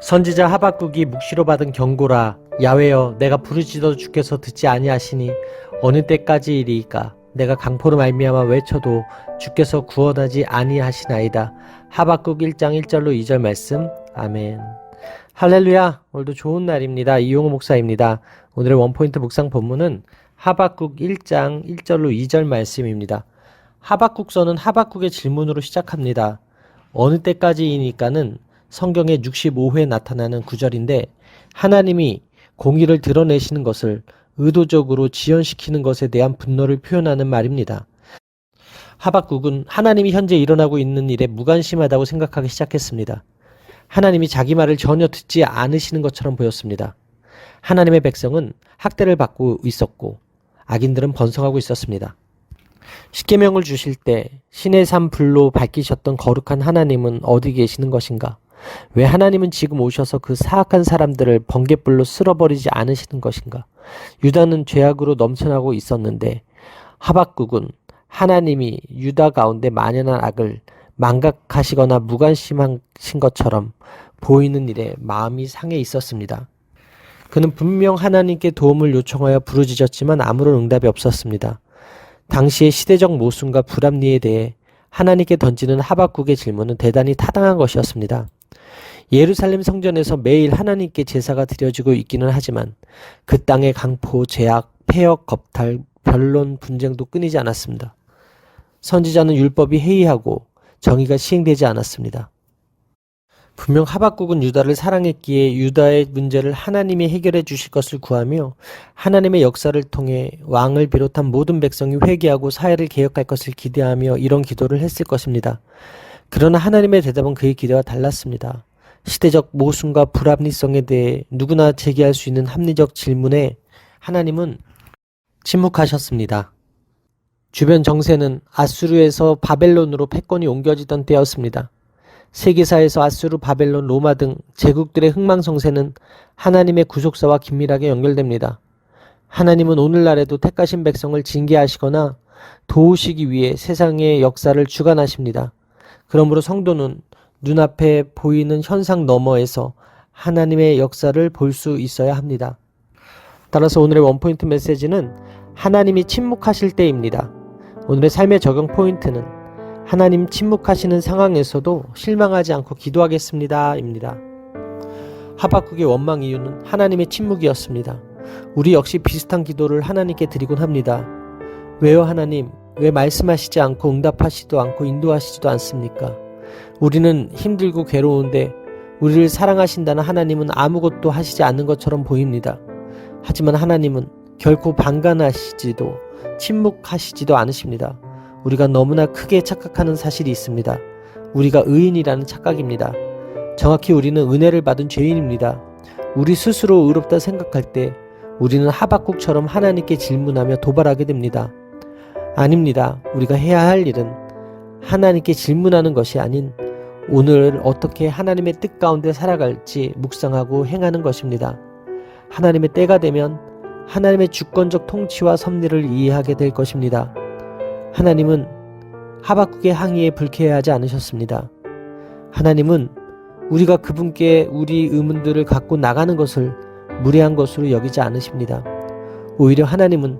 선지자 하박국이 묵시로 받은 경고라. 야훼여, 내가 부르짖어도 주께서 듣지 아니하시니 어느 때까지이리이까. 내가 강포로 말미암아 외쳐도 주께서 구원하지 아니하시나이다. 하박국 1장 1절로 2절 말씀. 아멘. 할렐루야. 오늘도 좋은 날입니다. 이용호 목사입니다. 오늘의 원포인트 묵상 본문은 하박국 1장 1절로 2절 말씀입니다. 하박국서는 하박국의 질문으로 시작합니다. 어느 때까지이니까는 성경에 65회 나타나는 구절인데, 하나님이 공의를 드러내시는 것을 의도적으로 지연시키는 것에 대한 분노를 표현하는 말입니다. 하박국은 하나님이 현재 일어나고 있는 일에 무관심하다고 생각하기 시작했습니다. 하나님이 자기 말을 전혀 듣지 않으시는 것처럼 보였습니다. 하나님의 백성은 학대를 받고 있었고 악인들은 번성하고 있었습니다. 십계명을 주실 때 신의 산 불로 밝히셨던 거룩한 하나님은 어디 계시는 것인가? 왜 하나님은 지금 오셔서 그 사악한 사람들을 번갯불로 쓸어버리지 않으시는 것인가? 유다는 죄악으로 넘쳐나고 있었는데 하박국은 하나님이 유다 가운데 만연한 악을 망각하시거나 무관심하신 것처럼 보이는 일에 마음이 상해 있었습니다. 그는 분명 하나님께 도움을 요청하여 부르짖었지만 아무런 응답이 없었습니다. 당시의 시대적 모순과 불합리에 대해 하나님께 던지는 하박국의 질문은 대단히 타당한 것이었습니다. 예루살렘 성전에서 매일 하나님께 제사가 드려지고 있기는 하지만 그 땅의 강포, 제약, 폐역, 겁탈, 변론, 분쟁도 끊이지 않았습니다. 선지자는 율법이 해이하고 정의가 시행되지 않았습니다. 분명 하박국은 유다를 사랑했기에 유다의 문제를 하나님이 해결해 주실 것을 구하며 하나님의 역사를 통해 왕을 비롯한 모든 백성이 회개하고 사회를 개혁할 것을 기대하며 이런 기도를 했을 것입니다. 그러나 하나님의 대답은 그의 기대와 달랐습니다. 시대적 모순과 불합리성에 대해 누구나 제기할 수 있는 합리적 질문에 하나님은 침묵하셨습니다. 주변 정세는 아수르에서 바벨론으로 패권이 옮겨지던 때였습니다. 세계사에서 아수르, 바벨론, 로마 등 제국들의 흥망성쇠는 하나님의 구속사와 긴밀하게 연결됩니다. 하나님은 오늘날에도 택하신 백성을 징계하시거나 도우시기 위해 세상의 역사를 주관하십니다. 그러므로 성도는 눈앞에 보이는 현상 너머에서 하나님의 역사를 볼 수 있어야 합니다. 따라서 오늘의 원포인트 메시지는 하나님이 침묵하실 때입니다. 오늘의 삶의 적용 포인트는 하나님 침묵하시는 상황에서도 실망하지 않고 기도하겠습니다 입니다. 하박국의 원망 이유는 하나님의 침묵이었습니다. 우리 역시 비슷한 기도를 하나님께 드리곤 합니다. 왜요 하나님? 왜 말씀하시지 않고 응답하시지도 않고 인도하시지도 않습니까? 우리는 힘들고 괴로운데 우리를 사랑하신다는 하나님은 아무것도 하시지 않는 것처럼 보입니다. 하지만 하나님은 결코 방관하시지도 침묵하시지도 않으십니다. 우리가 너무나 크게 착각하는 사실이 있습니다. 우리가 의인이라는 착각입니다. 정확히 우리는 은혜를 받은 죄인입니다. 우리 스스로 의롭다 생각할 때 우리는 하박국처럼 하나님께 질문하며 도발하게 됩니다. 아닙니다. 우리가 해야 할 일은 하나님께 질문하는 것이 아닌 오늘 어떻게 하나님의 뜻 가운데 살아갈지 묵상하고 행하는 것입니다. 하나님의 때가 되면 하나님의 주권적 통치와 섭리를 이해하게 될 것입니다. 하나님은 하박국의 항의에 불쾌해하지 않으셨습니다. 하나님은 우리가 그분께 우리 의문들을 갖고 나가는 것을 무례한 것으로 여기지 않으십니다. 오히려 하나님은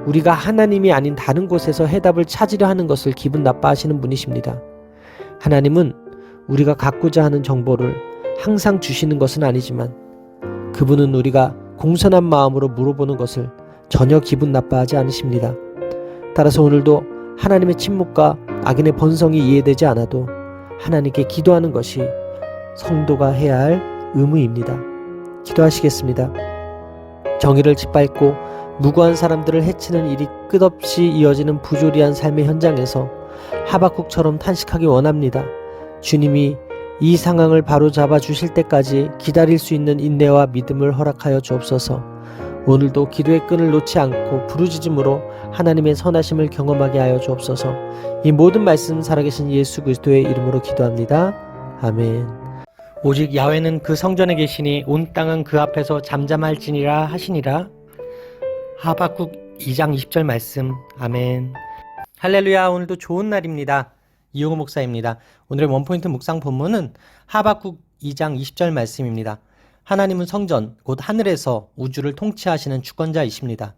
우리가 하나님이 아닌 다른 곳에서 해답을 찾으려 하는 것을 기분 나빠하시는 분이십니다. 하나님은 우리가 갖고자 하는 정보를 항상 주시는 것은 아니지만 그분은 우리가 공손한 마음으로 물어보는 것을 전혀 기분 나빠하지 않으십니다. 따라서 오늘도 하나님의 침묵과 악인의 번성이 이해되지 않아도 하나님께 기도하는 것이 성도가 해야 할 의무입니다. 기도하시겠습니다. 정의를 짓밟고 무고한 사람들을 해치는 일이 끝없이 이어지는 부조리한 삶의 현장에서 하박국처럼 탄식하기 원합니다. 주님이 이 상황을 바로잡아 주실 때까지 기다릴 수 있는 인내와 믿음을 허락하여 주옵소서. 오늘도 기도의 끈을 놓지 않고 부르짖음으로 하나님의 선하심을 경험하게 하여 주옵소서. 이 모든 말씀 살아계신 예수 그리스도의 이름으로 기도합니다. 아멘. 오직 야훼는 그 성전에 계시니 온 땅은 그 앞에서 잠잠할지니라 하시니라. 하박국 2장 20절 말씀. 아멘. 할렐루야. 오늘도 좋은 날입니다. 이용호 목사입니다. 오늘의 원포인트 묵상 본문은 하박국 2장 20절 말씀입니다. 하나님은 성전, 곧 하늘에서 우주를 통치하시는 주권자이십니다.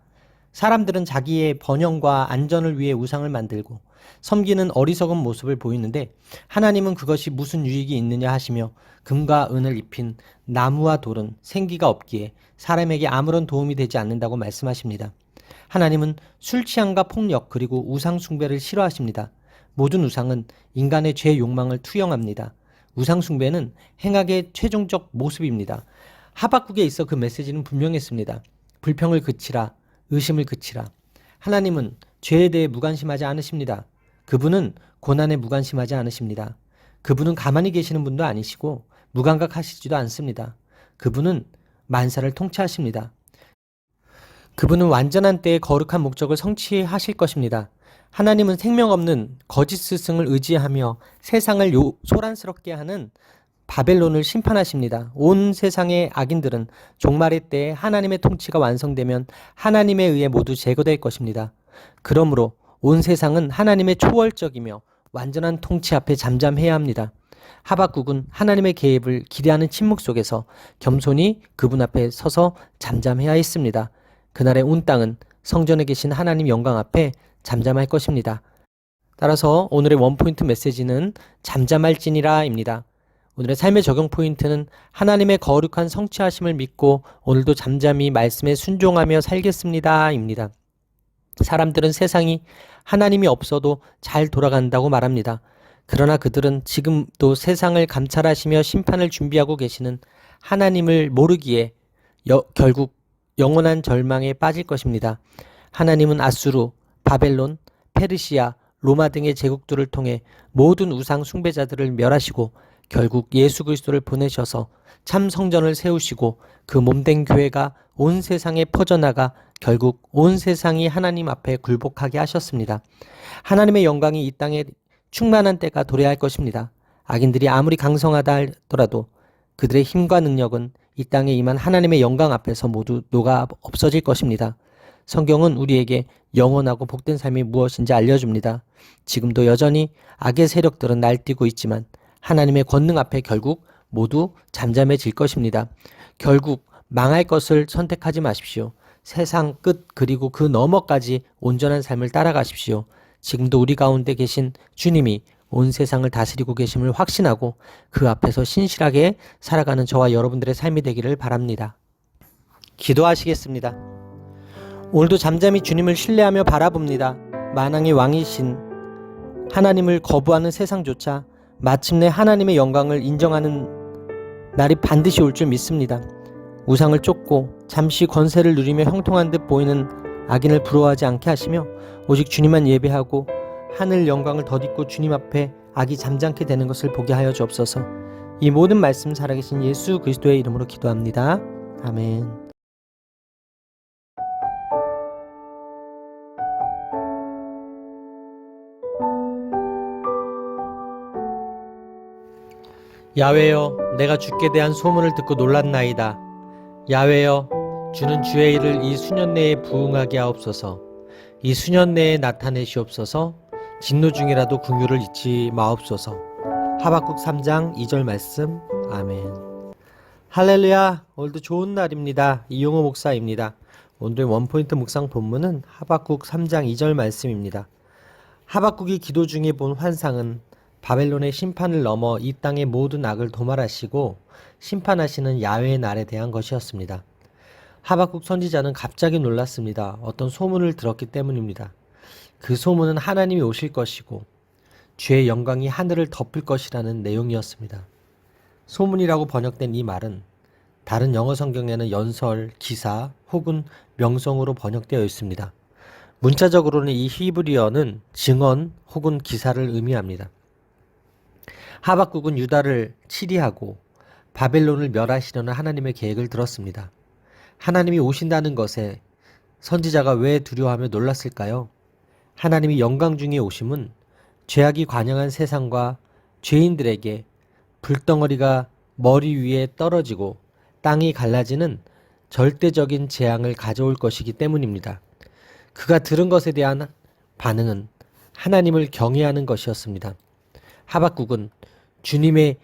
사람들은 자기의 번영과 안전을 위해 우상을 만들고 섬기는 어리석은 모습을 보이는데 하나님은 그것이 무슨 유익이 있느냐 하시며 금과 은을 입힌 나무와 돌은 생기가 없기에 사람에게 아무런 도움이 되지 않는다고 말씀하십니다. 하나님은 술 취함과 폭력 그리고 우상 숭배를 싫어하십니다. 모든 우상은 인간의 죄 욕망을 투영합니다. 우상 숭배는 행악의 최종적 모습입니다. 하박국에 있어 그 메시지는 분명했습니다. 불평을 그치라, 의심을 그치라. 하나님은 죄에 대해 무관심하지 않으십니다. 그분은 고난에 무관심하지 않으십니다. 그분은 가만히 계시는 분도 아니시고 무감각하시지도 않습니다. 그분은 만사를 통치하십니다. 그분은 완전한 때에 거룩한 목적을 성취하실 것입니다. 하나님은 생명 없는 거짓 스승을 의지하며 세상을 소란스럽게 하는 바벨론을 심판하십니다. 온 세상의 악인들은 종말의 때에 하나님의 통치가 완성되면 하나님에 의해 모두 제거될 것입니다. 그러므로 온 세상은 하나님의 초월적이며 완전한 통치 앞에 잠잠해야 합니다. 하박국은 하나님의 개입을 기대하는 침묵 속에서 겸손히 그분 앞에 서서 잠잠해야 했습니다. 그날의 온 땅은 성전에 계신 하나님 영광 앞에 잠잠할 것입니다. 따라서 오늘의 원포인트 메시지는 잠잠할지니라입니다. 오늘의 삶의 적용 포인트는 하나님의 거룩한 성취하심을 믿고 오늘도 잠잠히 말씀에 순종하며 살겠습니다입니다. 사람들은 세상이 하나님이 없어도 잘 돌아간다고 말합니다. 그러나 그들은 지금도 세상을 감찰하시며 심판을 준비하고 계시는 하나님을 모르기에 결국 영원한 절망에 빠질 것입니다. 하나님은 아수르, 바벨론, 페르시아, 로마 등의 제국들을 통해 모든 우상 숭배자들을 멸하시고 결국 예수 그리스도를 보내셔서 참 성전을 세우시고 그 몸된 교회가 온 세상에 퍼져나가 결국 온 세상이 하나님 앞에 굴복하게 하셨습니다. 하나님의 영광이 이 땅에 충만한 때가 도래할 것입니다. 악인들이 아무리 강성하다 하더라도 그들의 힘과 능력은 이 땅에 임한 하나님의 영광 앞에서 모두 녹아 없어질 것입니다. 성경은 우리에게 영원하고 복된 삶이 무엇인지 알려줍니다. 지금도 여전히 악의 세력들은 날뛰고 있지만 하나님의 권능 앞에 결국 모두 잠잠해질 것입니다. 결국 망할 것을 선택하지 마십시오. 세상 끝 그리고 그 너머까지 온전한 삶을 따라가십시오. 지금도 우리 가운데 계신 주님이 온 세상을 다스리고 계심을 확신하고 그 앞에서 신실하게 살아가는 저와 여러분들의 삶이 되기를 바랍니다. 기도하시겠습니다. 오늘도 잠잠히 주님을 신뢰하며 바라봅니다. 만왕의 왕이신 하나님을 거부하는 세상조차 마침내 하나님의 영광을 인정하는 날이 반드시 올 줄 믿습니다. 우상을 쫓고 잠시 권세를 누리며 형통한 듯 보이는 악인을 부러워하지 않게 하시며 오직 주님만 예배하고 하늘 영광을 덧입고 주님 앞에 악이 잠잠게 되는 것을 보게 하여 주옵소서. 이 모든 말씀 살아계신 예수 그리스도의 이름으로 기도합니다. 아멘. 야훼여, 내가 주께 대한 소문을 듣고 놀랐나이다. 야훼여, 주는 주의 일을 이 수년 내에 부응하게 하옵소서. 이 수년 내에 나타내시옵소서. 진노 중이라도 긍휼을 잊지 마옵소서. 하박국 3장 2절 말씀. 아멘. 할렐루야. 오늘도 좋은 날입니다. 이용호 목사입니다. 오늘의 원포인트 묵상 본문은 하박국 3장 2절 말씀입니다. 하박국이 기도 중에 본 환상은 바벨론의 심판을 넘어 이 땅의 모든 악을 도말하시고 심판하시는 야훼의 날에 대한 것이었습니다. 하박국 선지자는 갑자기 놀랐습니다. 어떤 소문을 들었기 때문입니다. 그 소문은 하나님이 오실 것이고 주의 영광이 하늘을 덮을 것이라는 내용이었습니다. 소문이라고 번역된 이 말은 다른 영어 성경에는 연설, 기사 혹은 명성으로 번역되어 있습니다. 문자적으로는 이 히브리어는 증언 혹은 기사를 의미합니다. 하박국은 유다를 치리하고 바벨론을 멸하시려는 하나님의 계획을 들었습니다. 하나님이 오신다는 것에 선지자가 왜 두려워하며 놀랐을까요? 하나님이 영광 중에 오심은 죄악이 관영한 세상과 죄인들에게 불덩어리가 머리 위에 떨어지고 땅이 갈라지는 절대적인 재앙을 가져올 것이기 때문입니다. 그가 들은 것에 대한 반응은 하나님을 경외하는 것이었습니다. 하박국은 주님의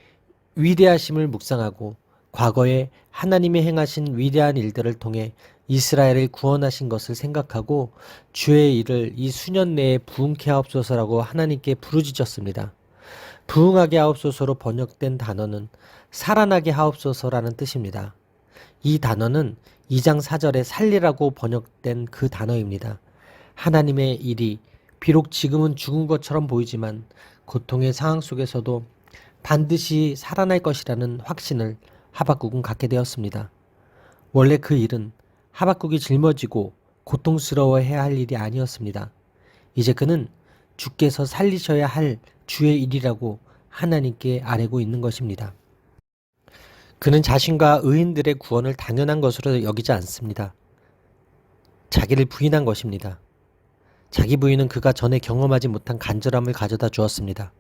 위대하심을 묵상하고 과거에 하나님이 행하신 위대한 일들을 통해 이스라엘을 구원하신 것을 생각하고 주의 일을 이 수년 내에 부응케 하옵소서라고 하나님께 부르짖었습니다. 부응하게 하옵소서로 번역된 단어는 살아나게 하옵소서라는 뜻입니다. 이 단어는 2장 4절에 살리라고 번역된 그 단어입니다. 하나님의 일이 비록 지금은 죽은 것처럼 보이지만 고통의 상황 속에서도 반드시 살아날 것이라는 확신을 하박국은 갖게 되었습니다. 원래 그 일은 하박국이 짊어지고 고통스러워해야 할 일이 아니었습니다. 이제 그는 주께서 살리셔야 할 주의 일이라고 하나님께 아뢰고 있는 것입니다. 그는 자신과 의인들의 구원을 당연한 것으로 여기지 않습니다. 자기를 부인한 것입니다. 자기 부인은 그가 전에 경험하지 못한 간절함을 가져다 주었습니다.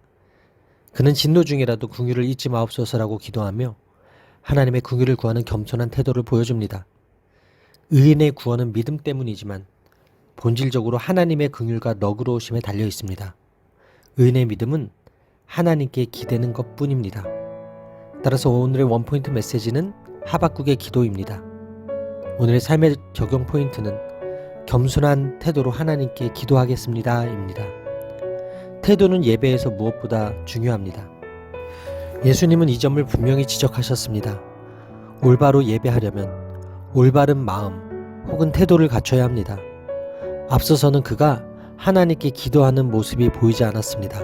그는 진노 중이라도 긍휼을 잊지 마옵소서라고 기도하며 하나님의 긍휼을 구하는 겸손한 태도를 보여줍니다. 의인의 구원은 믿음 때문이지만 본질적으로 하나님의 긍휼과 너그러우심에 달려 있습니다. 의인의 믿음은 하나님께 기대는 것뿐입니다. 따라서 오늘의 원포인트 메시지는 하박국의 기도입니다. 오늘의 삶의 적용 포인트는 겸손한 태도로 하나님께 기도하겠습니다 입니다. 태도는 예배에서 무엇보다 중요합니다. 예수님은 이 점을 분명히 지적하셨습니다. 올바로 예배하려면 올바른 마음 혹은 태도를 갖춰야 합니다. 앞서서는 그가 하나님께 기도하는 모습이 보이지 않았습니다.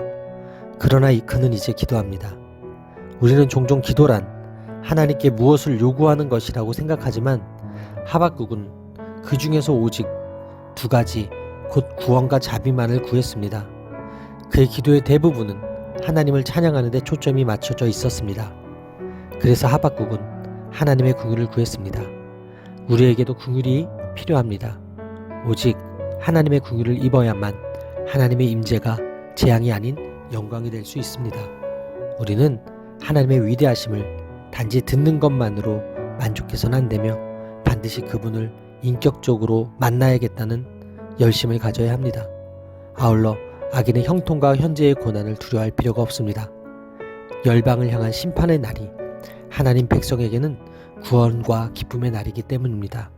그러나 그는 이제 기도합니다. 우리는 종종 기도란 하나님께 무엇을 요구하는 것이라고 생각하지만 하박국은 그 중에서 오직 2가지 곧 구원과 자비만을 구했습니다. 그의 기도의 대부분은 하나님을 찬양하는 데 초점이 맞춰져 있었습니다. 그래서 하박국은 하나님의 긍휼을 구했습니다. 우리에게도 긍휼이 필요합니다. 오직 하나님의 긍휼을 입어야만 하나님의 임재가 재앙이 아닌 영광이 될 수 있습니다. 우리는 하나님의 위대하심을 단지 듣는 것만으로 만족해서는 안 되며 반드시 그분을 인격적으로 만나야겠다는 열심을 가져야 합니다. 아울러 악인의 형통과 현재의 고난을 두려워할 필요가 없습니다. 열방을 향한 심판의 날이 하나님 백성에게는 구원과 기쁨의 날이기 때문입니다.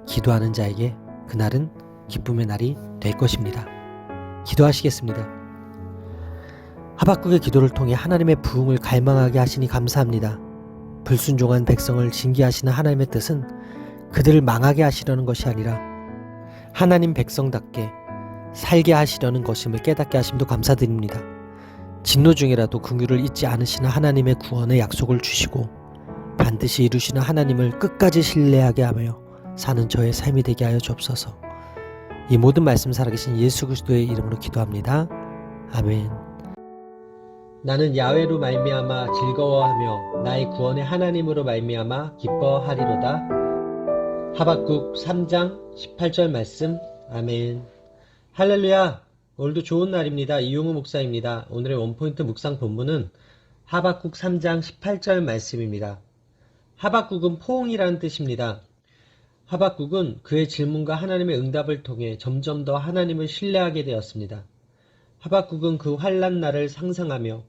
기도하는 자에게 그날은 기쁨의 날이 될 것입니다. 기도하시겠습니다. 하박국의 기도를 통해 하나님의 부흥을 갈망하게 하시니 감사합니다. 불순종한 백성을 징계하시는 하나님의 뜻은 그들을 망하게 하시려는 것이 아니라 하나님 백성답게 살게 하시려는 것임을 깨닫게 하심도 감사드립니다. 진노 중이라도 긍휼을 잊지 않으시는 하나님의 구원의 약속을 주시고 반드시 이루시는 하나님을 끝까지 신뢰하게 하며 사는 저의 삶이 되게 하여 주옵소서. 이 모든 말씀 살아계신 예수 그리스도의 이름으로 기도합니다. 아멘. 나는 야훼로 말미암아 즐거워하며 나의 구원의 하나님으로 말미암아 기뻐하리로다. 하박국 3장 18절 말씀. 아멘. 할렐루야. 오늘도 좋은 날입니다. 이용우 목사입니다. 오늘의 원포인트 묵상 본문은 하박국 3장 18절 말씀입니다. 하박국은 포옹이라는 뜻입니다. 하박국은 그의 질문과 하나님의 응답을 통해 점점 더 하나님을 신뢰하게 되었습니다. 하박국은 그 환난 날을 상상하며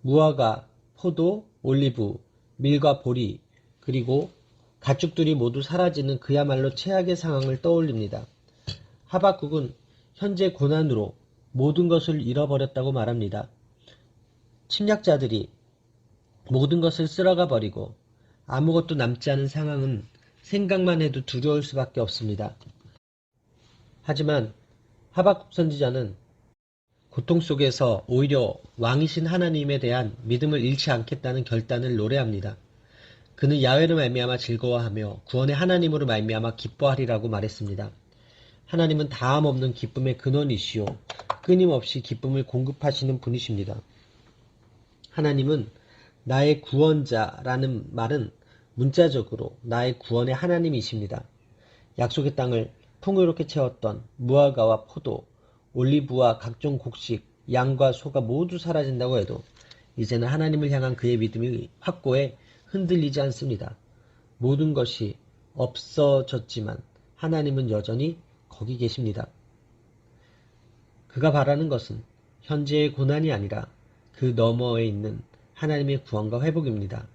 무화과, 포도, 올리브, 밀과 보리, 그리고 가축들이 모두 사라지는 그야말로 최악의 상황을 떠올립니다. 하박국은 현재 고난으로 모든 것을 잃어버렸다고 말합니다. 침략자들이 모든 것을 쓸어가 버리고 아무것도 남지 않은 상황은 생각만 해도 두려울 수밖에 없습니다. 하지만 하박국 선지자는 고통 속에서 오히려 왕이신 하나님에 대한 믿음을 잃지 않겠다는 결단을 노래합니다. 그는 야훼로 말미암아 즐거워하며 구원의 하나님으로 말미암아 기뻐하리라고 말했습니다. 하나님은 다함 없는 기쁨의 근원이시오 끊임없이 기쁨을 공급하시는 분이십니다. 하나님은 나의 구원자라는 말은 문자적으로 나의 구원의 하나님이십니다. 약속의 땅을 풍요롭게 채웠던 무화과와 포도, 올리브와 각종 곡식, 양과 소가 모두 사라진다고 해도 이제는 하나님을 향한 그의 믿음이 확고해 흔들리지 않습니다. 모든 것이 없어졌지만 하나님은 여전히 거기 계십니다. 그가 바라는 것은 현재의 고난이 아니라 그 너머에 있는 하나님의 구원과 회복입니다.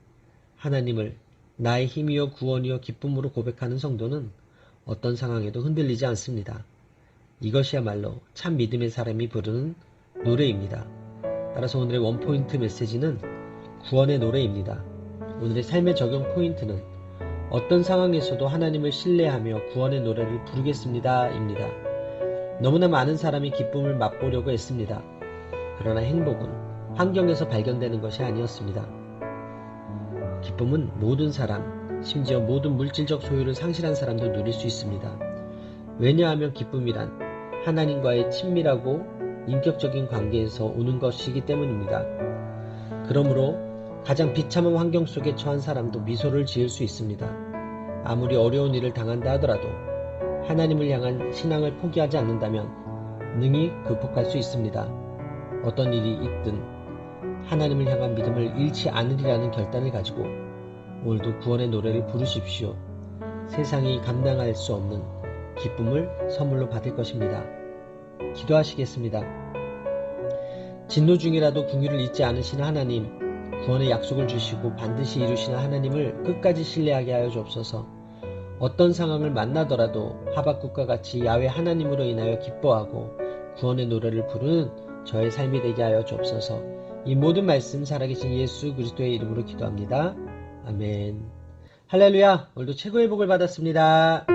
하나님을 나의 힘이요 구원이요 기쁨으로 고백하는 성도는 어떤 상황에도 흔들리지 않습니다. 이것이야말로 참 믿음의 사람이 부르는 노래입니다. 따라서 오늘의 원포인트 메시지는 구원의 노래입니다. 오늘의 삶의 적용 포인트는 어떤 상황에서도 하나님을 신뢰하며 구원의 노래를 부르겠습니다 입니다. 너무나 많은 사람이 기쁨을 맛보려고 했습니다. 그러나 행복은 환경에서 발견되는 것이 아니었습니다. 기쁨은 모든 사람, 심지어 모든 물질적 소유를 상실한 사람도 누릴 수 있습니다. 왜냐하면 기쁨이란 하나님과의 친밀하고 인격적인 관계에서 오는 것이기 때문입니다. 그러므로 가장 비참한 환경 속에 처한 사람도 미소를 지을 수 있습니다. 아무리 어려운 일을 당한다 하더라도 하나님을 향한 신앙을 포기하지 않는다면 능히 극복할 수 있습니다. 어떤 일이 있든 하나님을 향한 믿음을 잃지 않으리라는 결단을 가지고 오늘도 구원의 노래를 부르십시오. 세상이 감당할 수 없는 기쁨을 선물로 받을 것입니다. 기도하시겠습니다. 진노 중이라도 긍휼을 잊지 않으시는 하나님, 구원의 약속을 주시고 반드시 이루시는 하나님을 끝까지 신뢰하게 하여 주옵소서. 어떤 상황을 만나더라도 하박국과 같이 야훼 하나님으로 인하여 기뻐하고 구원의 노래를 부르는 저의 삶이 되게 하여 주옵소서. 이 모든 말씀 살아계신 예수 그리스도의 이름으로 기도합니다. 아멘. 할렐루야. 오늘도 최고의 복을 받았습니다.